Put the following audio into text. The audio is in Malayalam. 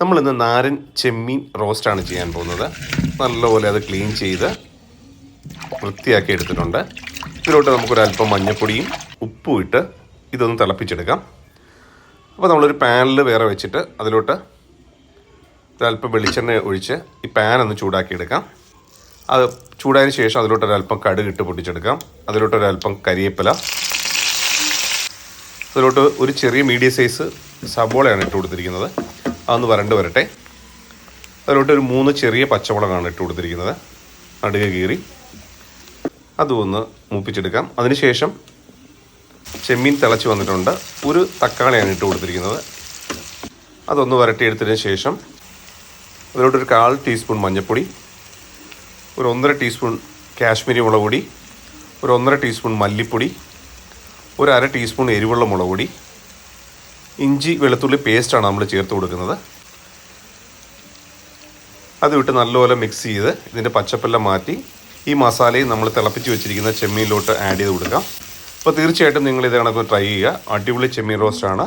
നമ്മളിന്ന് നാരൻ ചെമ്മീൻ റോസ്റ്റാണ് ചെയ്യാൻ പോകുന്നത്. നല്ലപോലെ അത് ക്ലീൻ ചെയ്ത് വൃത്തിയാക്കി എടുത്തിട്ടുണ്ട്. ഇതിലോട്ട് നമുക്കൊരല്പം മഞ്ഞൾപ്പൊടിയും ഉപ്പും ഇട്ട് ഇതൊന്ന് തിളപ്പിച്ചെടുക്കാം. അപ്പോൾ നമ്മളൊരു പാനിൽ വേറെ വെച്ചിട്ട് അതിലോട്ട് ഒരല്പം വെളിച്ചെണ്ണ ഒഴിച്ച് ഈ പാൻ ഒന്ന് ചൂടാക്കിയെടുക്കാം. അത് ചൂടായതിനു ശേഷം അതിലോട്ടൊരല്പം കടുക് ഇട്ട് പൊട്ടിച്ചെടുക്കാം. അതിലോട്ടൊരല്പം കരിവേപ്പില, അതിലോട്ട് ഒരു ചെറിയ മീഡിയം സൈസ് സബോളയാണ് ഇട്ട് കൊടുത്തിരിക്കുന്നത്. അതൊന്ന് വരണ്ട് വരട്ടെ. അതിലോട്ട് ഒരു 3 ചെറിയ പച്ചമുളകാണ് ഇട്ട് കൊടുത്തിരിക്കുന്നത്, നടുക കീറി. അതും ഒന്ന് മൂപ്പിച്ചെടുക്കാം. അതിനുശേഷം ചെമ്മീൻ തിളച്ച് വന്നിട്ടുണ്ട്. ഒരു തക്കാളിയാണ് ഇട്ട് കൊടുത്തിരിക്കുന്നത്. അതൊന്ന് വരട്ടിയെടുത്തതിന് ശേഷം അതിലോട്ടൊരു 1/4 ടീസ്പൂൺ മഞ്ഞൾപ്പൊടി, ഒരു 1.5 ടീസ്പൂൺ കാശ്മീരി മുളക് പൊടി, ഒരു 1.5 ടീസ്പൂൺ മല്ലിപ്പൊടി, ഒരു 1/2 ടീസ്പൂൺ എരിവുള്ള മുളക് പൊടി, ഇഞ്ചി വെളുത്തുള്ളി പേസ്റ്റാണ് നമ്മൾ ചേർത്ത് കൊടുക്കുന്നത്. അത് വിട്ട് നല്ലപോലെ മിക്സ് ചെയ്ത് ഇതിൻ്റെ പച്ചപ്പെല്ലാം മാറ്റി ഈ മസാലയും നമ്മൾ തിളപ്പിച്ച് വെച്ചിരിക്കുന്ന ചെമ്മീനിലോട്ട് ആഡ് ചെയ്ത് കൊടുക്കാം. അപ്പോൾ തീർച്ചയായിട്ടും നിങ്ങൾ ഇത് കണക്ക് ട്രൈ ചെയ്യുക. അടിപൊളി ചെമ്മീൻ റോസ്റ്റാണ്.